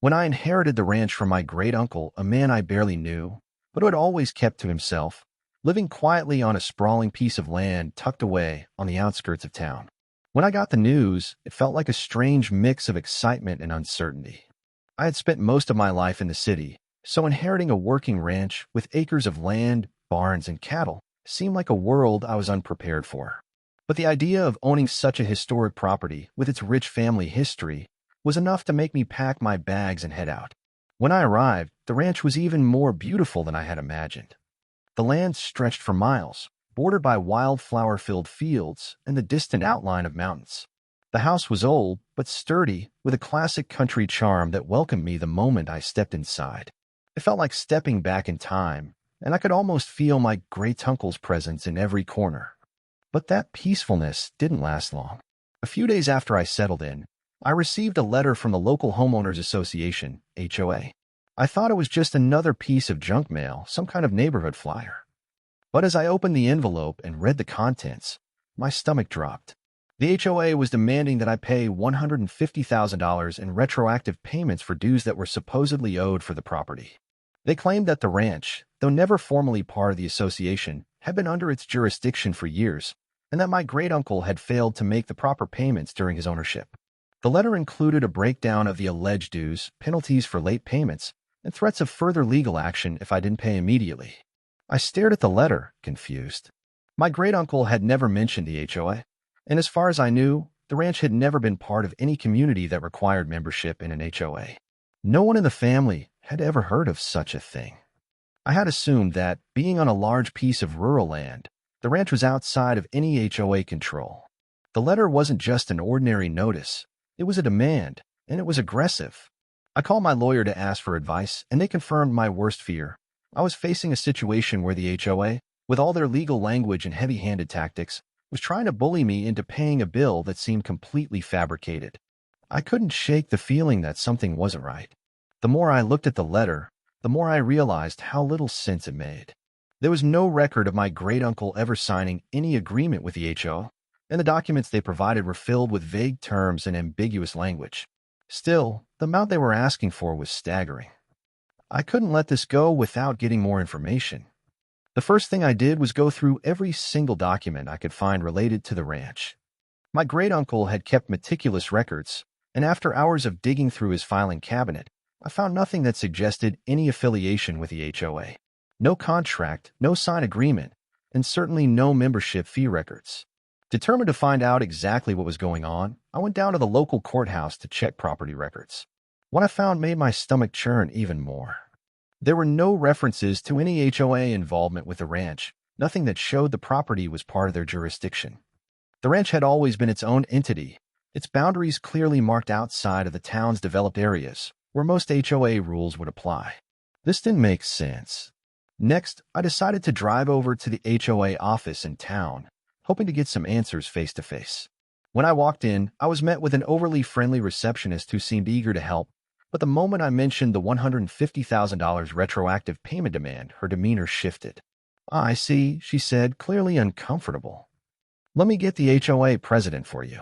When I inherited the ranch from my great-uncle, a man I barely knew, but who had always kept to himself, living quietly on a sprawling piece of land tucked away on the outskirts of town. When I got the news, it felt like a strange mix of excitement and uncertainty. I had spent most of my life in the city, so inheriting a working ranch with acres of land, barns, and cattle seemed like a world I was unprepared for. But the idea of owning such a historic property with its rich family history was enough to make me pack my bags and head out. When I arrived, the ranch was even more beautiful than I had imagined. The land stretched for miles, bordered by wildflower-filled fields and the distant outline of mountains. The house was old, but sturdy, with a classic country charm that welcomed me the moment I stepped inside. It felt like stepping back in time, and I could almost feel my great-uncle's presence in every corner. But that peacefulness didn't last long. A few days after I settled in, I received a letter from the local homeowners association, HOA. I thought it was just another piece of junk mail, some kind of neighborhood flyer. But as I opened the envelope and read the contents, my stomach dropped. The HOA was demanding that I pay $150,000 in retroactive payments for dues that were supposedly owed for the property. They claimed that the ranch, though never formally part of the association, had been under its jurisdiction for years, and that my great-uncle had failed to make the proper payments during his ownership. The letter included a breakdown of the alleged dues, penalties for late payments, and threats of further legal action if I didn't pay immediately. I stared at the letter, confused. My great-uncle had never mentioned the HOA, and as far as I knew, the ranch had never been part of any community that required membership in an HOA. No one in the family had ever heard of such a thing. I had assumed that, being on a large piece of rural land, the ranch was outside of any HOA control. The letter wasn't just an ordinary notice. It was a demand, and it was aggressive. I called my lawyer to ask for advice, and they confirmed my worst fear. I was facing a situation where the HOA, with all their legal language and heavy-handed tactics, was trying to bully me into paying a bill that seemed completely fabricated. I couldn't shake the feeling that something wasn't right. The more I looked at the letter, the more I realized how little sense it made. There was no record of my great-uncle ever signing any agreement with the HOA, and the documents they provided were filled with vague terms and ambiguous language. Still, the amount they were asking for was staggering. I couldn't let this go without getting more information. The first thing I did was go through every single document I could find related to the ranch. My great-uncle had kept meticulous records, and after hours of digging through his filing cabinet, I found nothing that suggested any affiliation with the HOA. No contract, no signed agreement, and certainly no membership fee records. Determined to find out exactly what was going on, I went down to the local courthouse to check property records. What I found made my stomach churn even more. There were no references to any HOA involvement with the ranch, nothing that showed the property was part of their jurisdiction. The ranch had always been its own entity, its boundaries clearly marked outside of the town's developed areas, where most HOA rules would apply. This didn't make sense. Next, I decided to drive over to the HOA office in town, hoping to get some answers face-to-face. When I walked in, I was met with an overly friendly receptionist who seemed eager to help, but the moment I mentioned the $150,000 retroactive payment demand, her demeanor shifted. "I see," she said, clearly uncomfortable. "Let me get the HOA president for you.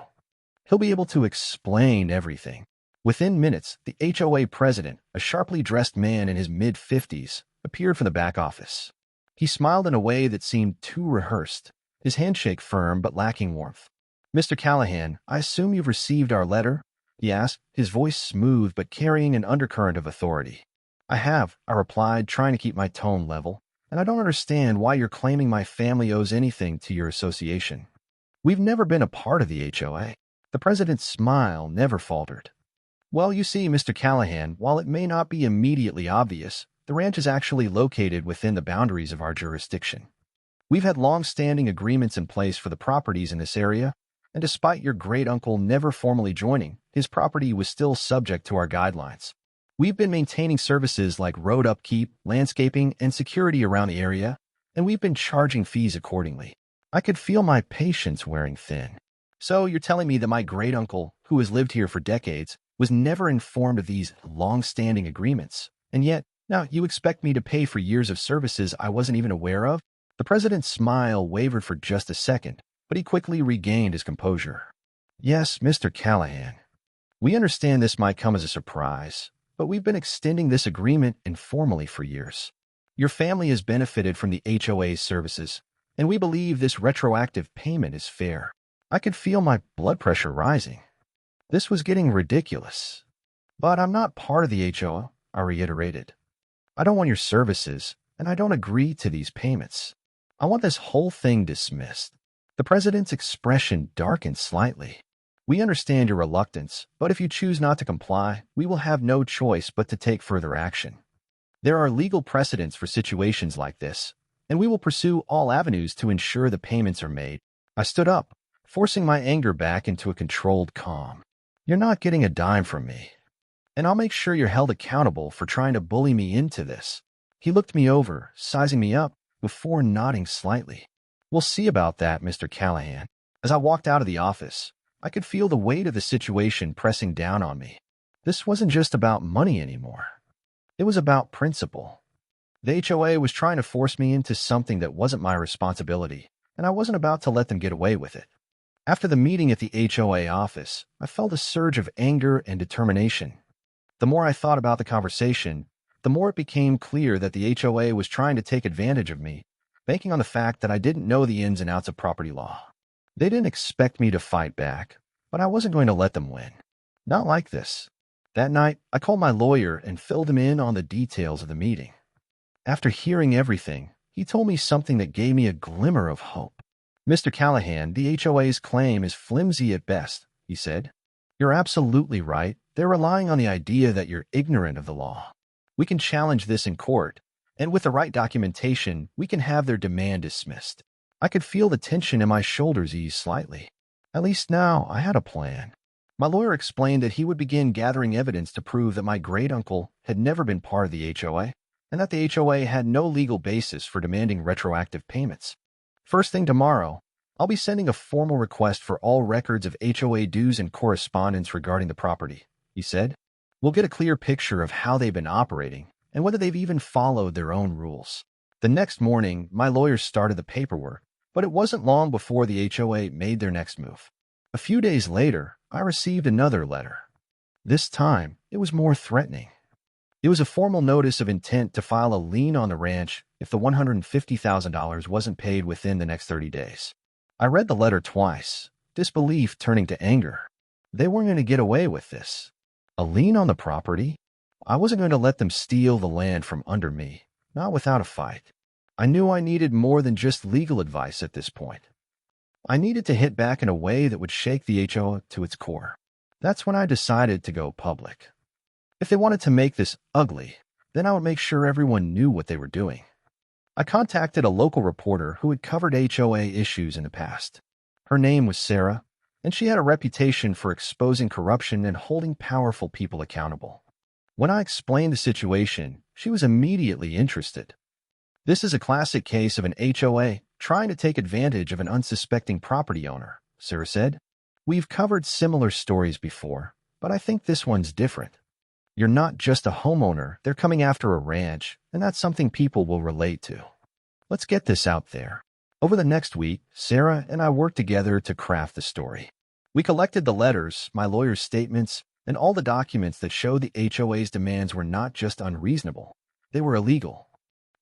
He'll be able to explain everything." Within minutes, the HOA president, a sharply dressed man in his mid-50s, appeared from the back office. He smiled in a way that seemed too rehearsed, his handshake firm but lacking warmth. "Mr. Callahan, I assume you've received our letter?" he asked, his voice smooth but carrying an undercurrent of authority. "I have," I replied, trying to keep my tone level, "and I don't understand why you're claiming my family owes anything to your association. We've never been a part of the HOA." The president's smile never faltered. "Well, you see, Mr. Callahan, while it may not be immediately obvious, the ranch is actually located within the boundaries of our jurisdiction. We've had long-standing agreements in place for the properties in this area, and despite your great-uncle never formally joining, his property was still subject to our guidelines. We've been maintaining services like road upkeep, landscaping, and security around the area, and we've been charging fees accordingly." I could feel my patience wearing thin. "So you're telling me that my great-uncle, who has lived here for decades, was never informed of these long-standing agreements, and yet, now you expect me to pay for years of services I wasn't even aware of?" The president's smile wavered for just a second, but he quickly regained his composure. "Yes, Mr. Callahan. We understand this might come as a surprise, but we've been extending this agreement informally for years. Your family has benefited from the HOA's services, and we believe this retroactive payment is fair. I could feel my blood pressure rising. This was getting ridiculous. But I'm not part of the HOA, I reiterated. I don't want your services, and I don't agree to these payments. I want this whole thing dismissed. The president's expression darkened slightly. We understand your reluctance, but if you choose not to comply, we will have no choice but to take further action. There are legal precedents for situations like this, and we will pursue all avenues to ensure the payments are made. I stood up, forcing my anger back into a controlled calm. You're not getting a dime from me, and I'll make sure you're held accountable for trying to bully me into this. He looked me over, sizing me up, before nodding slightly. We'll see about that, Mr. Callahan. As I walked out of the office, I could feel the weight of the situation pressing down on me. This wasn't just about money anymore. It was about principle. The HOA was trying to force me into something that wasn't my responsibility, and I wasn't about to let them get away with it. After the meeting at the HOA office, I felt a surge of anger and determination. The more I thought about the conversation, the more it became clear that the HOA was trying to take advantage of me, banking on the fact that I didn't know the ins and outs of property law. They didn't expect me to fight back, but I wasn't going to let them win. Not like this. That night, I called my lawyer and filled him in on the details of the meeting. After hearing everything, he told me something that gave me a glimmer of hope. Mr. Callahan, the HOA's claim is flimsy at best, he said. You're absolutely right. They're relying on the idea that you're ignorant of the law. We can challenge this in court, and with the right documentation, we can have their demand dismissed. I could feel the tension in my shoulders ease slightly. At least now I had a plan. My lawyer explained that he would begin gathering evidence to prove that my great-uncle had never been part of the HOA, and that the HOA had no legal basis for demanding retroactive payments. First thing tomorrow, I'll be sending a formal request for all records of HOA dues and correspondence regarding the property, he said. We'll get a clear picture of how they've been operating and whether they've even followed their own rules. The next morning, my lawyer started the paperwork, but it wasn't long before the HOA made their next move. A few days later, I received another letter. This time, it was more threatening. It was a formal notice of intent to file a lien on the ranch if the $150,000 wasn't paid within the next 30 days. I read the letter twice, disbelief turning to anger. They weren't going to get away with this. A lien on the property? I wasn't going to let them steal the land from under me, not without a fight. I knew I needed more than just legal advice at this point. I needed to hit back in a way that would shake the HOA to its core. That's when I decided to go public. If they wanted to make this ugly, then I would make sure everyone knew what they were doing. I contacted a local reporter who had covered HOA issues in the past. Her name was Sarah, and she had a reputation for exposing corruption and holding powerful people accountable. When I explained the situation, she was immediately interested. This is a classic case of an HOA trying to take advantage of an unsuspecting property owner, Sarah said. We've covered similar stories before, but I think this one's different. You're not just a homeowner, they're coming after a ranch, and that's something people will relate to. Let's get this out there. Over the next week, Sarah and I worked together to craft the story. We collected the letters, my lawyer's statements, and all the documents that showed the HOA's demands were not just unreasonable, they were illegal.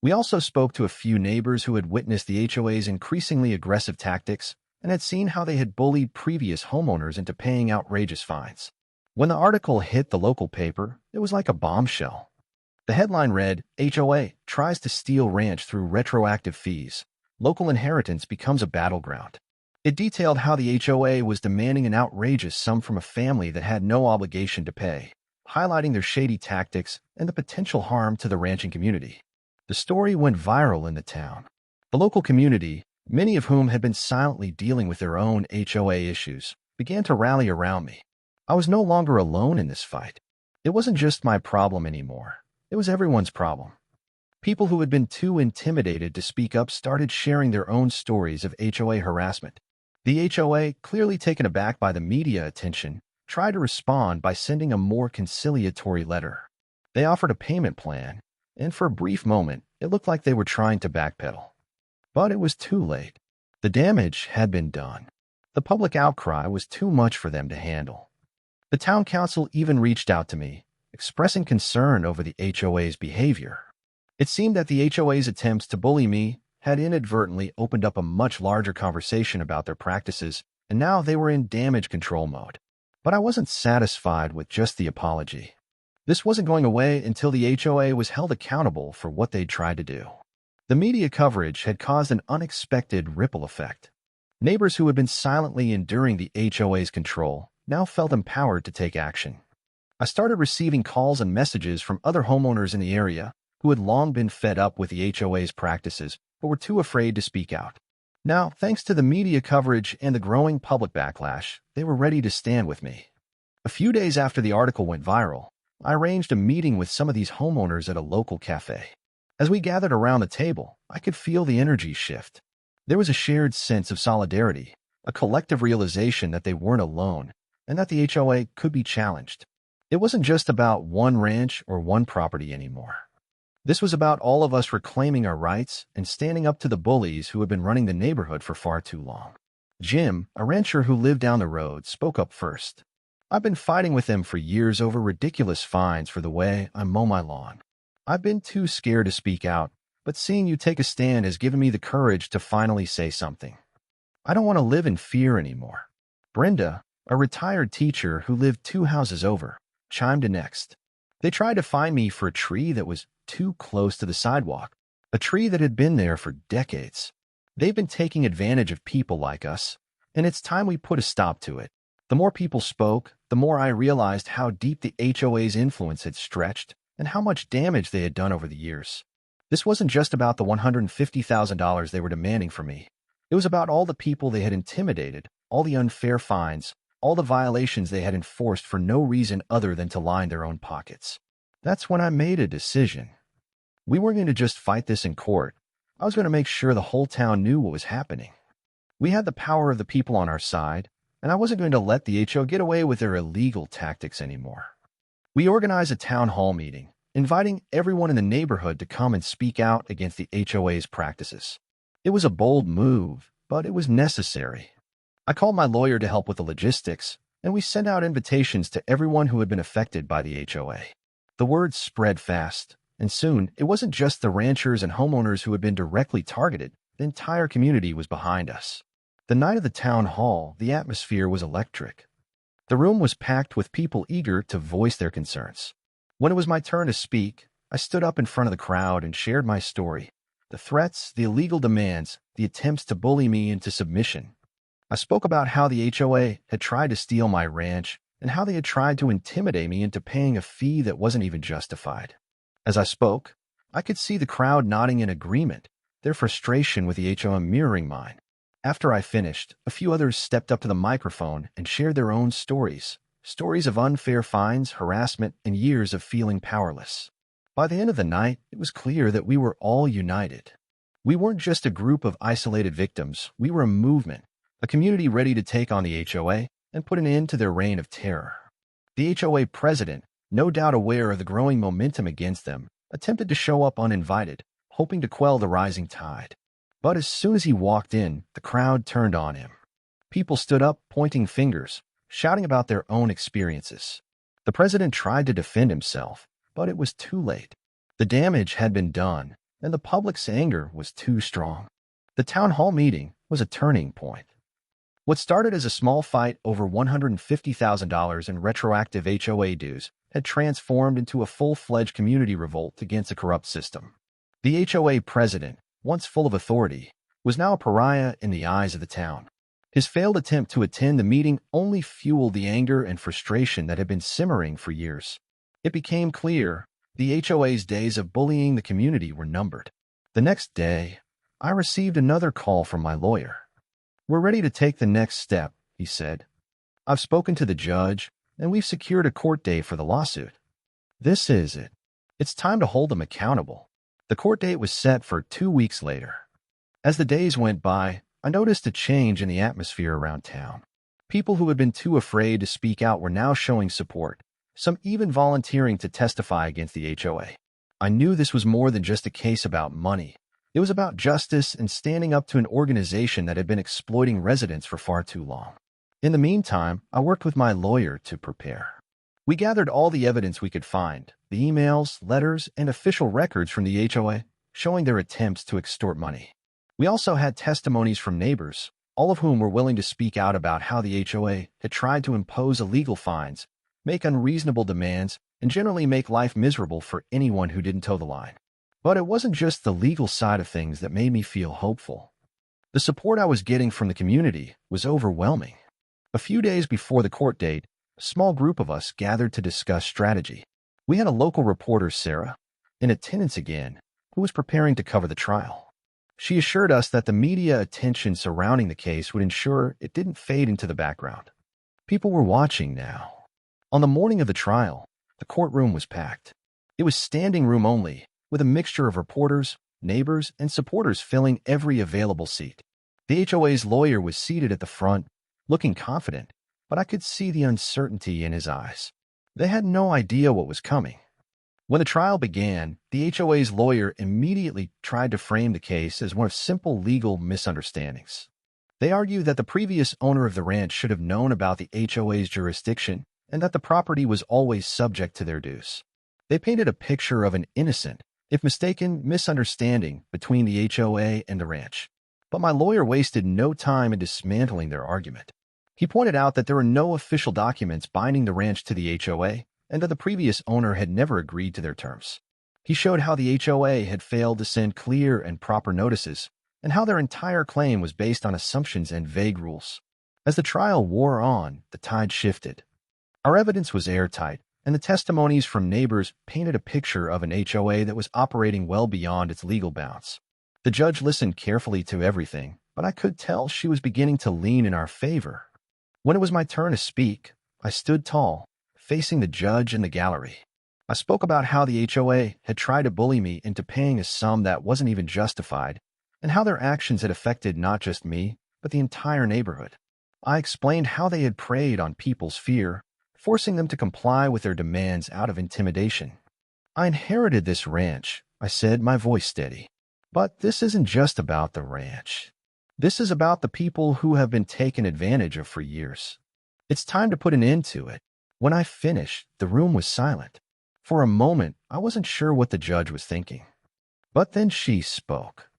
We also spoke to a few neighbors who had witnessed the HOA's increasingly aggressive tactics and had seen how they had bullied previous homeowners into paying outrageous fines. When the article hit the local paper, it was like a bombshell. The headline read, HOA tries to steal ranch through retroactive fees. Local inheritance becomes a battleground. It detailed how the HOA was demanding an outrageous sum from a family that had no obligation to pay, highlighting their shady tactics and the potential harm to the ranching community. The story went viral in the town. The local community, many of whom had been silently dealing with their own HOA issues, began to rally around me. I was no longer alone in this fight. It wasn't just my problem anymore. It was everyone's problem. People who had been too intimidated to speak up started sharing their own stories of HOA harassment. The HOA, clearly taken aback by the media attention, tried to respond by sending a more conciliatory letter. They offered a payment plan, and for a brief moment, it looked like they were trying to backpedal. But it was too late. The damage had been done. The public outcry was too much for them to handle. The town council even reached out to me, expressing concern over the HOA's behavior. It seemed that the HOA's attempts to bully me had inadvertently opened up a much larger conversation about their practices, and now they were in damage control mode. But I wasn't satisfied with just the apology. This wasn't going away until the HOA was held accountable for what they'd tried to do. The media coverage had caused an unexpected ripple effect. Neighbors who had been silently enduring the HOA's control now felt empowered to take action. I started receiving calls and messages from other homeowners in the area who had long been fed up with the HOA's practices but were too afraid to speak out. Now, thanks to the media coverage and the growing public backlash, they were ready to stand with me. A few days after the article went viral, I arranged a meeting with some of these homeowners at a local cafe. As we gathered around the table, I could feel the energy shift. There was a shared sense of solidarity, a collective realization that they weren't alone, and that the HOA could be challenged. It wasn't just about one ranch or one property anymore. This was about all of us reclaiming our rights and standing up to the bullies who had been running the neighborhood for far too long. Jim, a rancher who lived down the road, spoke up first. I've been fighting with them for years over ridiculous fines for the way I mow my lawn. I've been too scared to speak out, but seeing you take a stand has given me the courage to finally say something. I don't want to live in fear anymore. Brenda, a retired teacher who lived 2 houses over, chimed in next. They tried to fine me for a tree that was too close to the sidewalk, a tree that had been there for decades. They've been taking advantage of people like us, and it's time we put a stop to it. The more people spoke, the more I realized how deep the HOA's influence had stretched and how much damage they had done over the years. This wasn't just about the $150,000 they were demanding from me. It was about all the people they had intimidated, all the unfair fines, all the violations they had enforced for no reason other than to line their own pockets. That's when I made a decision. We weren't going to just fight this in court. I was going to make sure the whole town knew what was happening. We had the power of the people on our side, and I wasn't going to let the HOA get away with their illegal tactics anymore. We organized a town hall meeting, inviting everyone in the neighborhood to come and speak out against the HOA's practices. It was a bold move, but it was necessary. I called my lawyer to help with the logistics, and we sent out invitations to everyone who had been affected by the HOA. The word spread fast, and soon it wasn't just the ranchers and homeowners who had been directly targeted. The entire community was behind us. The night of the town hall, the atmosphere was electric. The room was packed with people eager to voice their concerns. When it was my turn to speak, I stood up in front of the crowd and shared my story. The threats, the illegal demands, the attempts to bully me into submission. I spoke about how the HOA had tried to steal my ranch and how they had tried to intimidate me into paying a fee that wasn't even justified. As I spoke, I could see the crowd nodding in agreement, their frustration with the HOA mirroring mine. After I finished, a few others stepped up to the microphone and shared their own stories of unfair fines, harassment, and years of feeling powerless. By the end of the night, it was clear that we were all united. We weren't just a group of isolated victims, we were a movement, a community ready to take on the HOA and put an end to their reign of terror. The HOA president, no doubt aware of the growing momentum against them, attempted to show up uninvited, hoping to quell the rising tide. But as soon as he walked in, the crowd turned on him. People stood up, pointing fingers, shouting about their own experiences. The president tried to defend himself, but it was too late. The damage had been done, and the public's anger was too strong. The town hall meeting was a turning point. What started as a small fight over $150,000 in retroactive HOA dues had transformed into a full-fledged community revolt against a corrupt system. The HOA president, once full of authority, was now a pariah in the eyes of the town. His failed attempt to attend the meeting only fueled the anger and frustration that had been simmering for years. It became clear the HOA's days of bullying the community were numbered. The next day, I received another call from my lawyer. "We're ready to take the next step," he said. "I've spoken to the judge, and we've secured a court date for the lawsuit. This is it. It's time to hold them accountable." The court date was set for 2 weeks later. As the days went by, I noticed a change in the atmosphere around town. People who had been too afraid to speak out were now showing support, some even volunteering to testify against the HOA. I knew this was more than just a case about money. It was about justice and standing up to an organization that had been exploiting residents for far too long. In the meantime, I worked with my lawyer to prepare. We gathered all the evidence we could find, the emails, letters, and official records from the HOA, showing their attempts to extort money. We also had testimonies from neighbors, all of whom were willing to speak out about how the HOA had tried to impose illegal fines, make unreasonable demands, and generally make life miserable for anyone who didn't toe the line. But it wasn't just the legal side of things that made me feel hopeful. The support I was getting from the community was overwhelming. A few days before the court date, a small group of us gathered to discuss strategy. We had a local reporter, Sarah, in attendance again, who was preparing to cover the trial. She assured us that the media attention surrounding the case would ensure it didn't fade into the background. People were watching now. On the morning of the trial, the courtroom was packed. It was standing room only, with a mixture of reporters, neighbors, and supporters filling every available seat. The HOA's lawyer was seated at the front, looking confident, but I could see the uncertainty in his eyes. They had no idea what was coming. When the trial began, the HOA's lawyer immediately tried to frame the case as one of simple legal misunderstandings. They argued that the previous owner of the ranch should have known about the HOA's jurisdiction and that the property was always subject to their dues. They painted a picture of an innocent, if mistaken, misunderstanding between the HOA and the ranch. But my lawyer wasted no time in dismantling their argument. He pointed out that there were no official documents binding the ranch to the HOA and that the previous owner had never agreed to their terms. He showed how the HOA had failed to send clear and proper notices and how their entire claim was based on assumptions and vague rules. As the trial wore on, the tide shifted. Our evidence was airtight, and the testimonies from neighbors painted a picture of an HOA that was operating well beyond its legal bounds. The judge listened carefully to everything, but I could tell she was beginning to lean in our favor. When it was my turn to speak, I stood tall, facing the judge and the gallery. I spoke about how the HOA had tried to bully me into paying a sum that wasn't even justified, and how their actions had affected not just me, but the entire neighborhood. I explained how they had preyed on people's fear, forcing them to comply with their demands out of intimidation. I inherited this ranch, I said, my voice steady. But this isn't just about the ranch. This is about the people who have been taken advantage of for years. It's time to put an end to it. When I finished, the room was silent. For a moment, I wasn't sure what the judge was thinking. But then she spoke.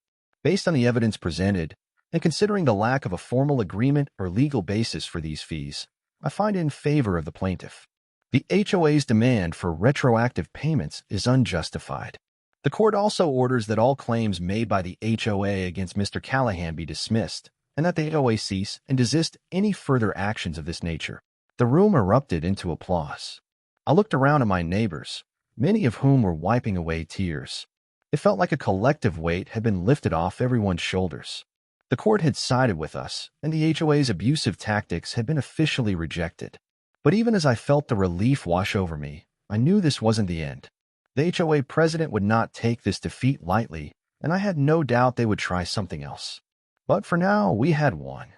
Based on the evidence presented, and considering the lack of a formal agreement or legal basis for these fees, I find it in favor of the plaintiff. The HOA's demand for retroactive payments is unjustified. The court also orders that all claims made by the HOA against Mr. Callahan be dismissed, and that the HOA cease and desist any further actions of this nature. The room erupted into applause. I looked around at my neighbors, many of whom were wiping away tears. It felt like a collective weight had been lifted off everyone's shoulders. The court had sided with us, and the HOA's abusive tactics had been officially rejected. But even as I felt the relief wash over me, I knew this wasn't the end. The HOA president would not take this defeat lightly, and I had no doubt they would try something else. But for now, we had won.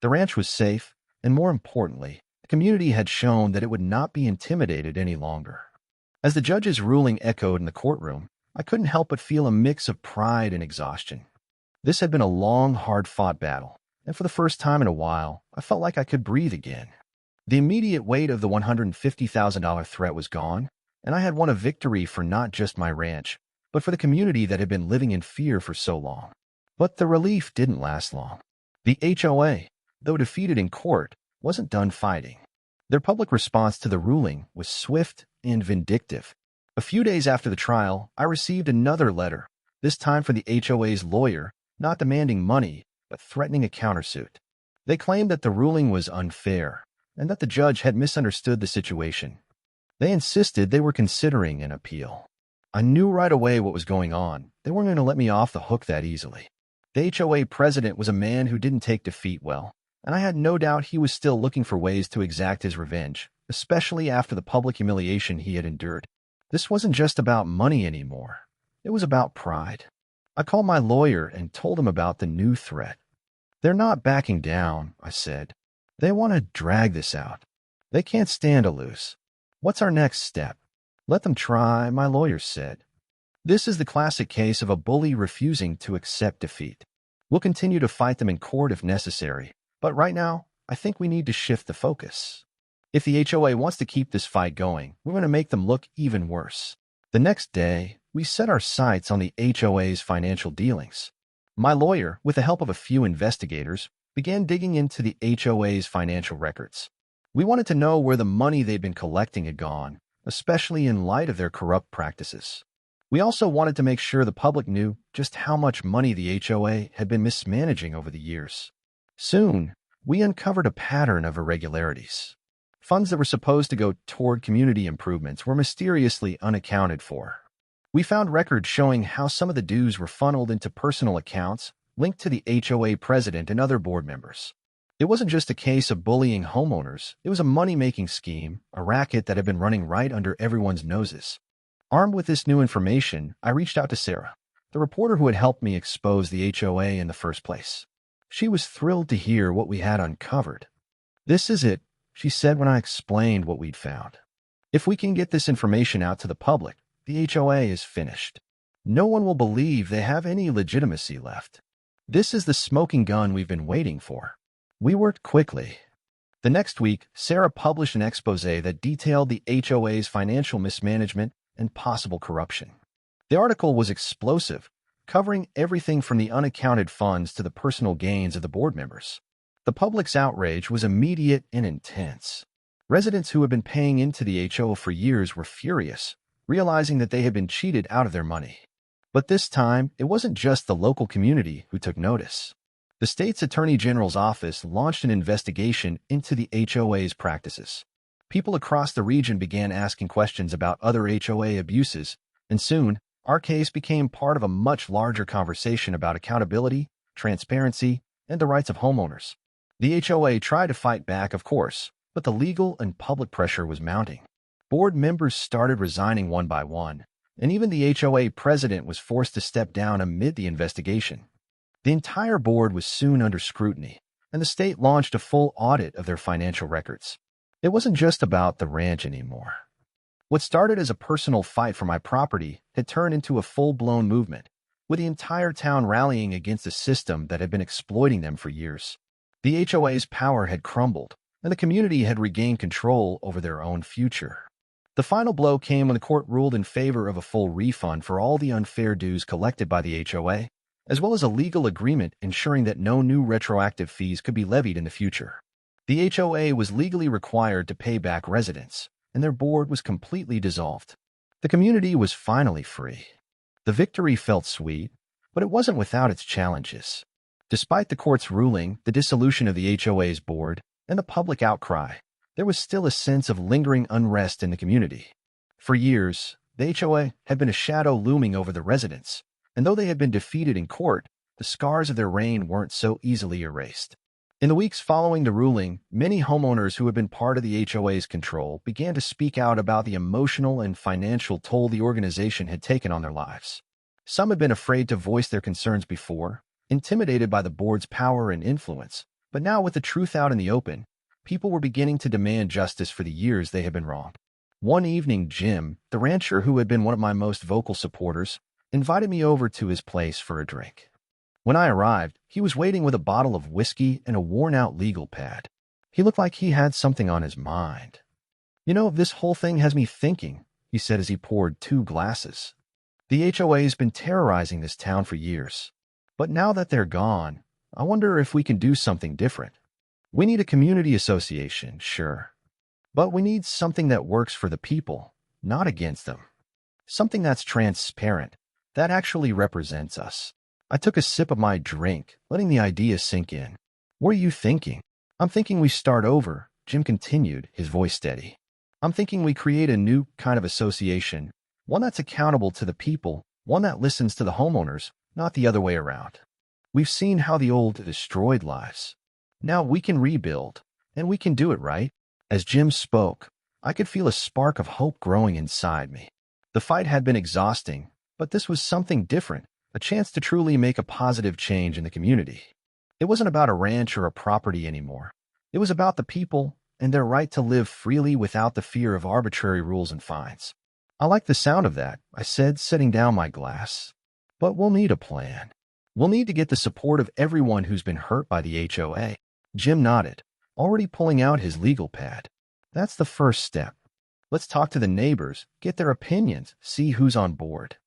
The ranch was safe, and more importantly, the community had shown that it would not be intimidated any longer. As the judge's ruling echoed in the courtroom, I couldn't help but feel a mix of pride and exhaustion. This had been a long, hard-fought battle, and for the first time in a while, I felt like I could breathe again. The immediate weight of the $150,000 threat was gone, and I had won a victory for not just my ranch, but for the community that had been living in fear for so long. But the relief didn't last long. The HOA, though defeated in court, wasn't done fighting. Their public response to the ruling was swift and vindictive. A few days after the trial, I received another letter, this time from the HOA's lawyer, not demanding money, but threatening a countersuit. They claimed that the ruling was unfair, and that the judge had misunderstood the situation. They insisted they were considering an appeal. I knew right away what was going on. They weren't going to let me off the hook that easily. The HOA president was a man who didn't take defeat well, and I had no doubt he was still looking for ways to exact his revenge, especially after the public humiliation he had endured. This wasn't just about money anymore. It was about pride. I called my lawyer and told him about the new threat. They're not backing down, I said. They want to drag this out. They can't stand to lose. What's our next step? Let them try, my lawyer said. This is the classic case of a bully refusing to accept defeat. We'll continue to fight them in court if necessary, but right now, I think we need to shift the focus. If the HOA wants to keep this fight going, we're going to make them look even worse. The next day, we set our sights on the HOA's financial dealings. My lawyer, with the help of a few investigators, began digging into the HOA's financial records. We wanted to know where the money they'd been collecting had gone, especially in light of their corrupt practices. We also wanted to make sure the public knew just how much money the HOA had been mismanaging over the years. Soon, we uncovered a pattern of irregularities. Funds that were supposed to go toward community improvements were mysteriously unaccounted for. We found records showing how some of the dues were funneled into personal accounts linked to the HOA president and other board members. It wasn't just a case of bullying homeowners, it was a money-making scheme, a racket that had been running right under everyone's noses. Armed with this new information, I reached out to Sarah, the reporter who had helped me expose the HOA in the first place. She was thrilled to hear what we had uncovered. "This is it," she said when I explained what we'd found. "If we can get this information out to the public, the HOA is finished. No one will believe they have any legitimacy left. This is the smoking gun we've been waiting for." We worked quickly. The next week, Sarah published an expose that detailed the HOA's financial mismanagement and possible corruption. The article was explosive, covering everything from the unaccounted funds to the personal gains of the board members. The public's outrage was immediate and intense. Residents who had been paying into the HOA for years were furious, realizing that they had been cheated out of their money. But this time, it wasn't just the local community who took notice. The state's Attorney General's office launched an investigation into the HOA's practices. People across the region began asking questions about other HOA abuses, and soon, our case became part of a much larger conversation about accountability, transparency, and the rights of homeowners. The HOA tried to fight back, of course, but the legal and public pressure was mounting. Board members started resigning one by one, and even the HOA president was forced to step down amid the investigation. The entire board was soon under scrutiny, and the state launched a full audit of their financial records. It wasn't just about the ranch anymore. What started as a personal fight for my property had turned into a full-blown movement, with the entire town rallying against a system that had been exploiting them for years. The HOA's power had crumbled, and the community had regained control over their own future. The final blow came when the court ruled in favor of a full refund for all the unfair dues collected by the HOA, as well as a legal agreement ensuring that no new retroactive fees could be levied in the future. The HOA was legally required to pay back residents, and their board was completely dissolved. The community was finally free. The victory felt sweet, but it wasn't without its challenges. Despite the court's ruling, the dissolution of the HOA's board, and the public outcry, there was still a sense of lingering unrest in the community. For years, the HOA had been a shadow looming over the residents, and though they had been defeated in court, the scars of their reign weren't so easily erased. In the weeks following the ruling, many homeowners who had been part of the HOA's control began to speak out about the emotional and financial toll the organization had taken on their lives. Some had been afraid to voice their concerns before, intimidated by the board's power and influence, but now with the truth out in the open, people were beginning to demand justice for the years they had been wronged. One evening, Jim, the rancher who had been one of my most vocal supporters, invited me over to his place for a drink. When I arrived, he was waiting with a bottle of whiskey and a worn-out legal pad. He looked like he had something on his mind. "You know, this whole thing has me thinking," he said as he poured 2 glasses. "The HOA's been terrorizing this town for years. But now that they're gone, I wonder if we can do something different. We need a community association, sure. But we need something that works for the people, not against them. Something that's transparent, that actually represents us." I took a sip of my drink, letting the idea sink in. "What are you thinking?" "I'm thinking we start over," Jim continued, his voice steady. "I'm thinking we create a new kind of association, one that's accountable to the people, one that listens to the homeowners, not the other way around. We've seen how the old destroyed lives. Now we can rebuild, and we can do it right." As Jim spoke, I could feel a spark of hope growing inside me. The fight had been exhausting, but this was something different. A chance to truly make a positive change in the community. It wasn't about a ranch or a property anymore. It was about the people and their right to live freely without the fear of arbitrary rules and fines. "I like the sound of that," I said, setting down my glass. "But we'll need a plan. We'll need to get the support of everyone who's been hurt by the HOA." Jim nodded, already pulling out his legal pad. That's the first step. Let's talk to the neighbors, get their opinions, see who's on board.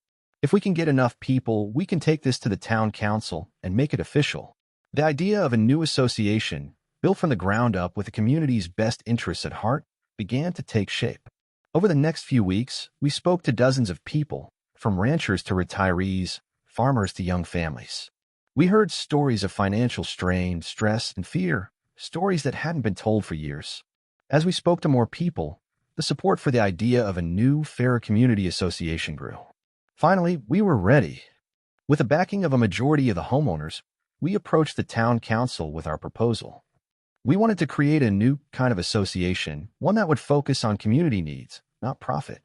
If we can get enough people, we can take this to the town council and make it official. The idea of a new association, built from the ground up with the community's best interests at heart, began to take shape. Over the next few weeks, we spoke to dozens of people, from ranchers to retirees, farmers to young families. We heard stories of financial strain, stress, and fear, stories that hadn't been told for years. As we spoke to more people, the support for the idea of a new, fairer community association grew. Finally, we were ready. With the backing of a majority of the homeowners, we approached the town council with our proposal. We wanted to create a new kind of association, one that would focus on community needs, not profit.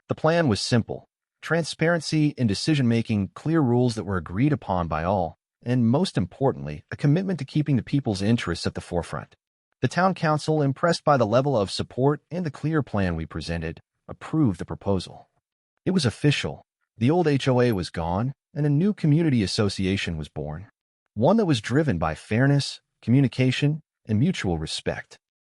The plan was simple: transparency in decision-making, clear rules that were agreed upon by all, and most importantly, a commitment to keeping the people's interests at the forefront. The town council, impressed by the level of support and the clear plan we presented, approved the proposal. It was official. The old HOA was gone, and a new community association was born. One that was driven by fairness, communication, and mutual respect.